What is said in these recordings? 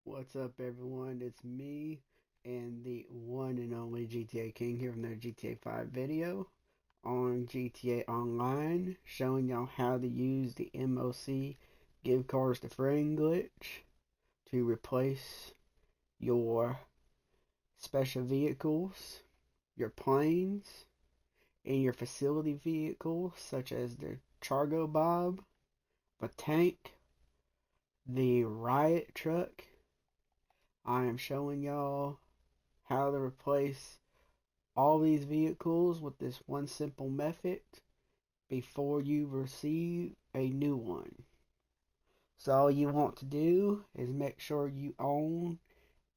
What's up, everyone? It's me and the one and only GTA King here from the GTA 5 video on GTA Online, showing y'all how to use the M.O.C give cars to friend glitch to replace your special vehicles, your planes, and your facility vehicles such as the Chargo Bob, the tank, the riot truck. I am showing y'all how to replace all these vehicles with this one simple method before you receive a new one. So all you want to do is make sure you own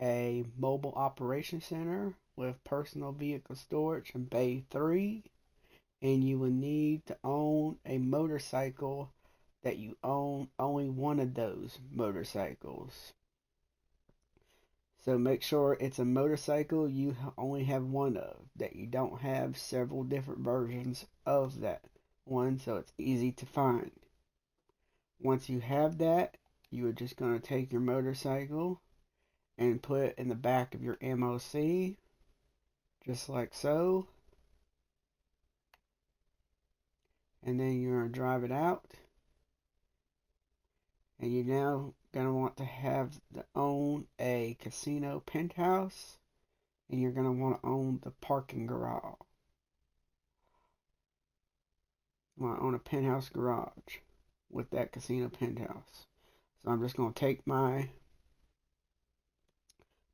a mobile operation center with personal vehicle storage in Bay 3, and you will need to own a motorcycle that you own only one of those motorcycles. So make sure it's a motorcycle you only have one of, that you don't have several different versions of that one, so it's easy to find. Once you have that, you are just going to take your motorcycle and put it in the back of your M.O.C, just like so. And then you're going to drive it out. And you're now going to want to own a casino penthouse. And you're going to want to own the parking garage. You want to own a penthouse garage with that casino penthouse. So I'm just going to take my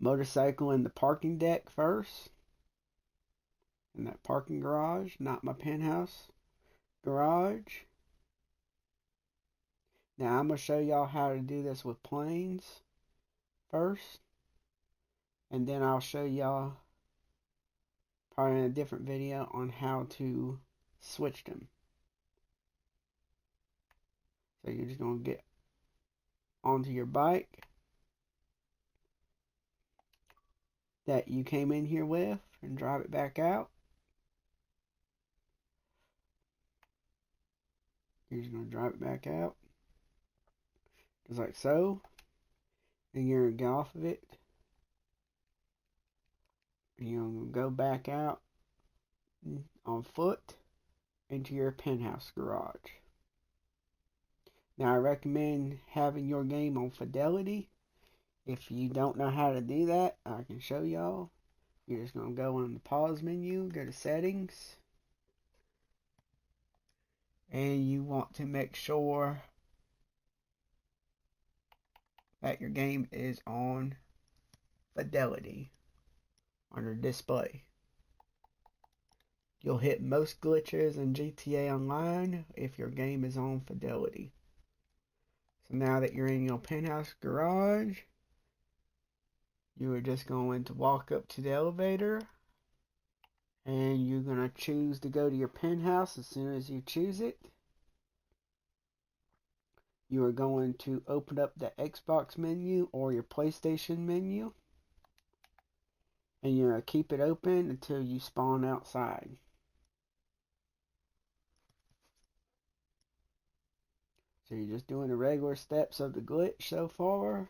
motorcycle in the parking deck first. In that parking garage, not my penthouse garage. Now I'm going to show y'all how to do this with planes first. And then I'll show y'all probably in a different video on how to switch them. So you're just going to get onto your bike that you came in here with and drive it back out. You're just going to drive it back out. Just like so. And you're going to get off of it. And you're going to go back out on foot into your penthouse garage. Now I recommend having your game on fidelity. If you don't know how to do that, I can show y'all. You're just going to go on the pause menu, go to settings. And you want to make sure that your game is on fidelity under display. You'll hit most glitches in GTA Online if your game is on fidelity. So now that you're in your penthouse garage, you are just going to walk up to the elevator and you're going to choose to go to your penthouse. As soon as you choose it, you are going to open up the Xbox menu or your PlayStation menu, and you're going to keep it open until you spawn outside. So you're just doing the regular steps of the glitch so far.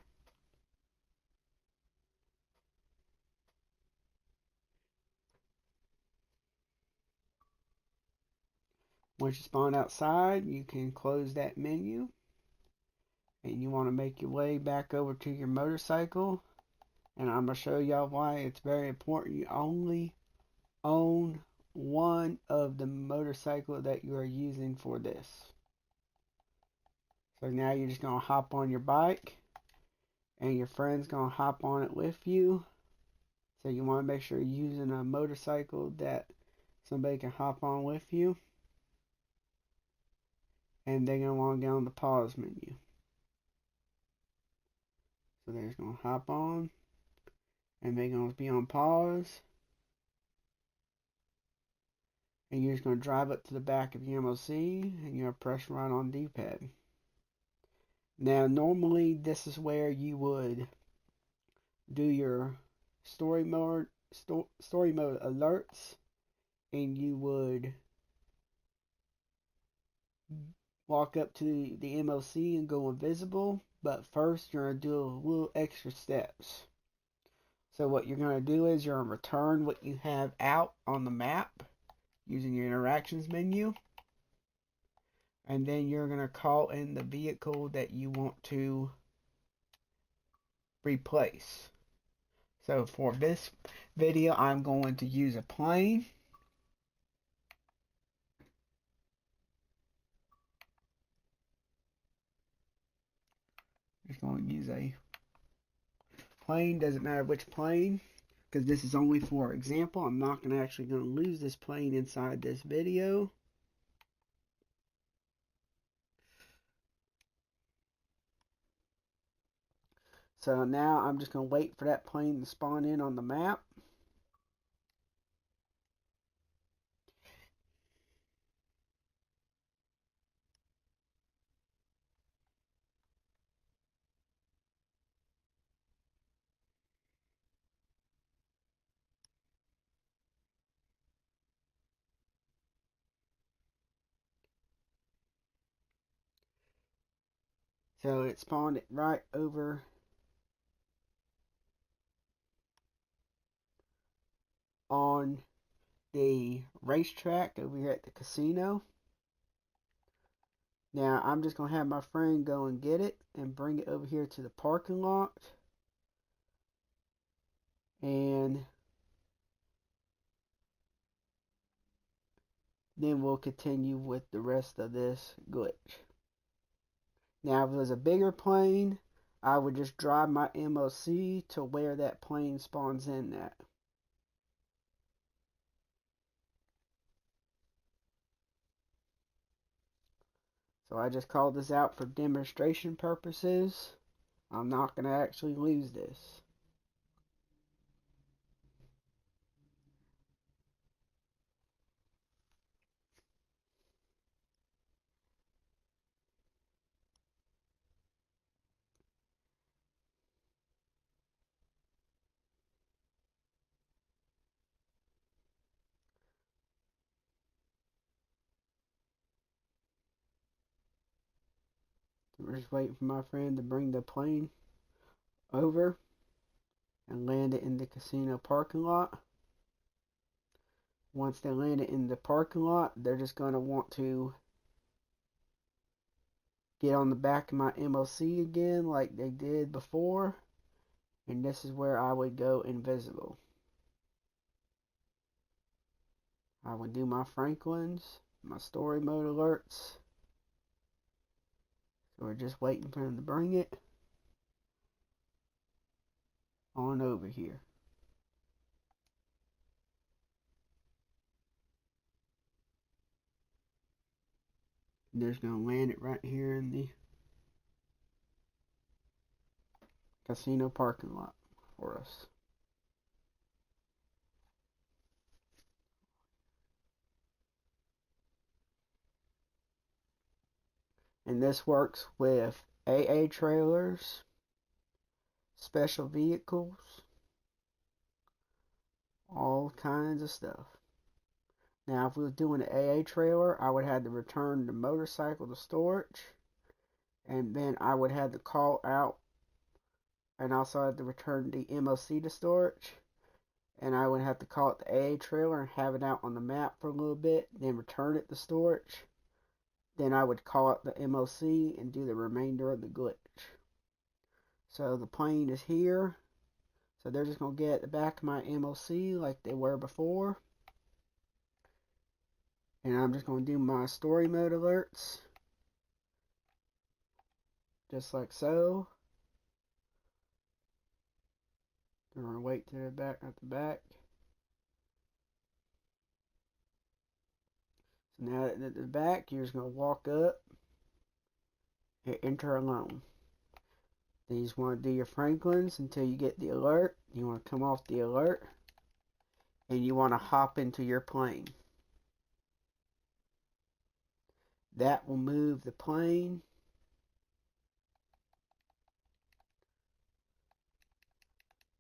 Once you spawn outside, you can close that menu. And you want to make your way back over to your motorcycle. And I'm going to show y'all why it's very important you only own one of the motorcycle that you are using for this. So now you're just going to hop on your bike and your friend's going to hop on it with you. So you want to make sure you're using a motorcycle that somebody can hop on with you. And they're going to want to get on the pause menu. So they're just going to hop on and they're going to be on pause. And you're just going to drive up to the back of your M.O.C and you're going to press right on D-pad. Now, normally this is where you would do your story mode alerts, and you would walk up to the M.O.C and go invisible. But first, you're going to do a little extra steps. So what you're going to do is you're going to return what you have out on the map using your interactions menu. And then you're going to call in the vehicle that you want to replace. So for this video, I'm going to use a plane. Just going to use a plane, doesn't matter which plane, because this is only for example. I'm not going to lose this plane inside this video. So now I'm just going to wait for that plane to spawn in on the map. So it spawned it right over on the racetrack over here at the casino. Now I'm just going to have my friend go and get it and bring it over here to the parking lot. And then we'll continue with the rest of this glitch. Now if it was a bigger plane, I would just drive my M.O.C to where that plane spawns in at. So I just called this out for demonstration purposes. I'm not going to actually lose this. We're just waiting for my friend to bring the plane over and land it in the casino parking lot. Once they land it in the parking lot, they're just going to want to get on the back of my M.O.C again like they did before. And this is where I would go invisible. I would do my Franklins, my story mode alerts. So we're just waiting for them to bring it on over here. And they're just going to land it right here in the casino parking lot for us. And this works with AA trailers, special vehicles, all kinds of stuff. Now, if we were doing an AA trailer, I would have to return the motorcycle to storage, and then I would have to call out, and also have to return the M.O.C to storage, and I would have to call it the AA trailer and have it out on the map for a little bit, then return it to storage. Then I would call out the M.O.C and do the remainder of the glitch. So the plane is here. So they're just going to get at the back of my M.O.C like they were before. And I'm just going to do my story mode alerts. Just like so. I'm going to wait till they're back at the back. So now at the back, you're just going to walk up and enter alone. Then you just want to do your Franklins until you get the alert. You want to come off the alert. And you want to hop into your plane. That will move the plane.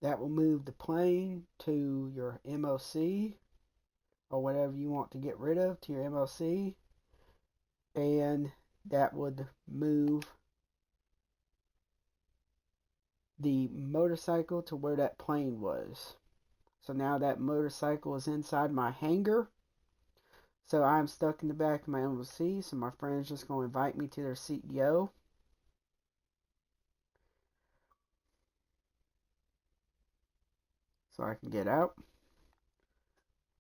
That will move the plane to your M.O.C. or whatever you want to get rid of to your M.O.C. And that would move the motorcycle to where that plane was. So now that motorcycle is inside my hangar. So I'm stuck in the back of my M.O.C. So my friend's just going to invite me to their CEO. So I can get out.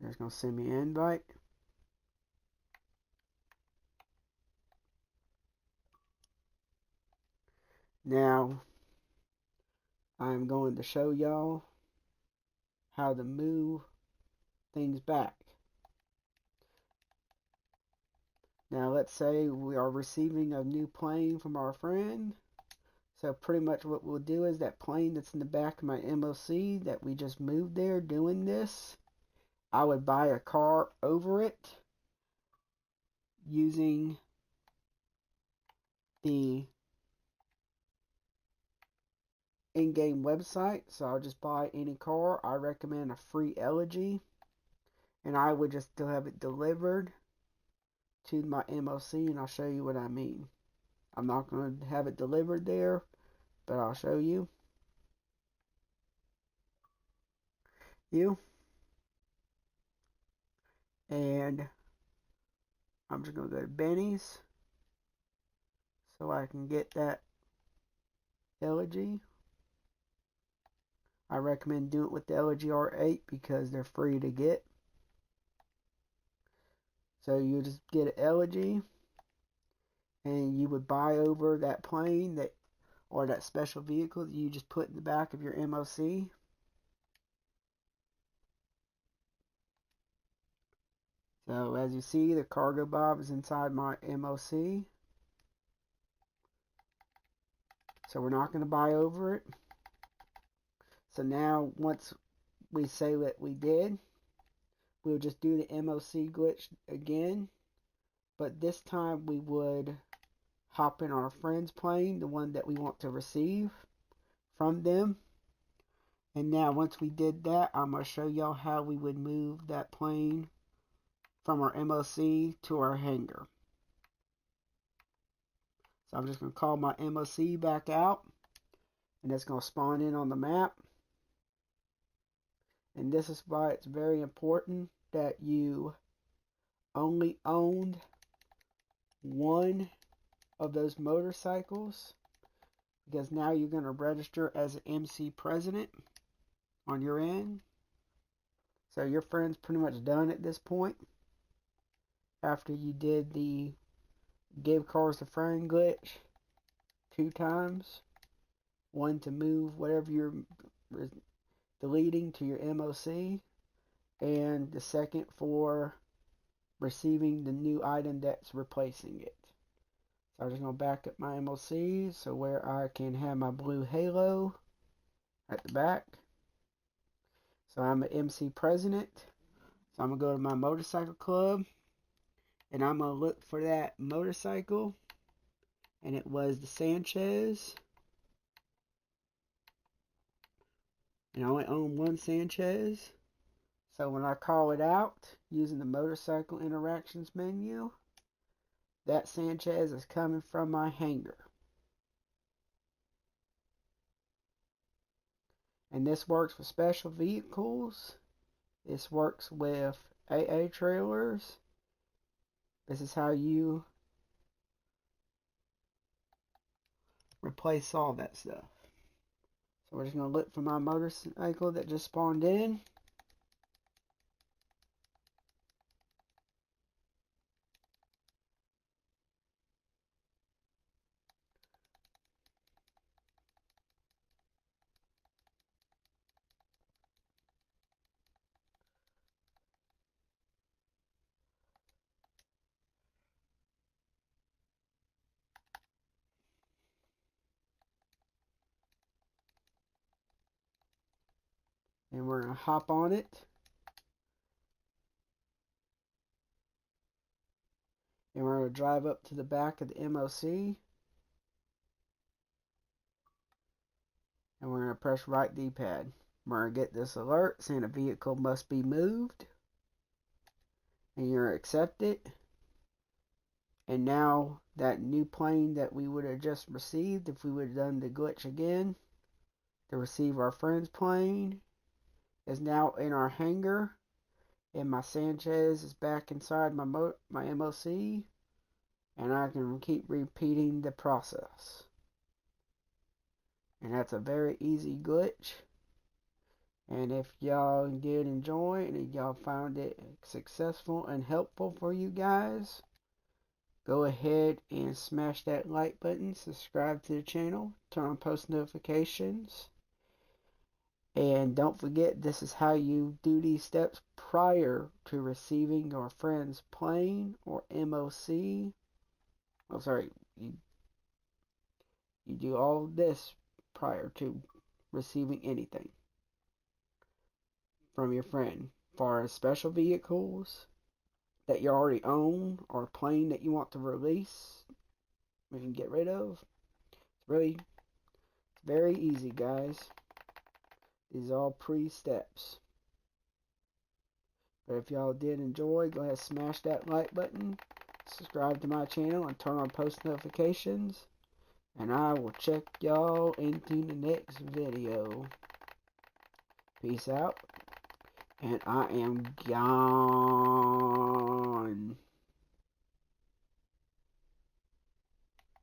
They're just going to send me an invite. Now, I'm going to show y'all how to move things back. Now, let's say we are receiving a new plane from our friend. So pretty much what we'll do is that plane that's in the back of my M.O.C. that we just moved there doing this, I would buy a car over it using the in-game website. So I'll just buy any car. I recommend a free elegy, and I would just still have it delivered to my M.O.C. and I'll show you what I mean. I'm not going to have it delivered there, but I'll show you. And I'm just going to go to Benny's so I can get that elegy. I recommend doing it with the LG R8 because they're free to get. So you just get an elegy and you would buy over that plane that or that special vehicle that you just put in the back of your M.O.C. So as you see, the cargo bob is inside my M.O.C. So we're not going to buy over it. So now once we say that we did, we'll just do the M.O.C. glitch again. But this time we would hop in our friend's plane, the one that we want to receive from them. And now once we did that, I'm going to show y'all how we would move that plane from our M.O.C. to our hangar. So I'm just going to call my M.O.C. back out, and it's going to spawn in on the map. And this is why it's very important that you only owned one of those motorcycles, because now you're going to register as an MC president on your end. So your friend's pretty much done at this point after you did the give cars to friend glitch 2 times. One to move whatever you're deleting to your M.O.C. and the second for receiving the new item that's replacing it. So I'm just going to back up my M.O.C. so where I can have my blue halo at the back. So I'm an MC president. So I'm going to go to my motorcycle club, and I'm going to look for that motorcycle, and it was the Sanchez. And I only own one Sanchez. So when I call it out using the motorcycle interactions menu, that Sanchez is coming from my hangar. And this works with special vehicles. This works with AA trailers. This is how you replace all that stuff. So we're just going to look for my motorcycle that just spawned in. And we're going to hop on it. And we're going to drive up to the back of the M.O.C. And we're going to press right D-pad. We're going to get this alert saying a vehicle must be moved. And you're accepted. And now that new plane that we would have just received, if we would have done the glitch again, to receive our friend's plane is now in our hangar, and my Sanchez is back inside my M.O.C, and I can keep repeating the process. And that's a very easy glitch. And if y'all did enjoy it and y'all found it successful and helpful for you guys, go ahead and smash that like button, subscribe to the channel, turn on post notifications, and don't forget, this is how you do these steps prior to receiving your friend's plane or M.O.C. Oh, sorry, you do all this prior to receiving anything from your friend, as far as special vehicles that you already own or a plane that you want to release, we can get rid of. It's very easy, guys. These are all pre-steps. But if y'all did enjoy, go ahead and smash that like button, subscribe to my channel, and turn on post notifications. And I will check y'all into the next video. Peace out. And I am gone.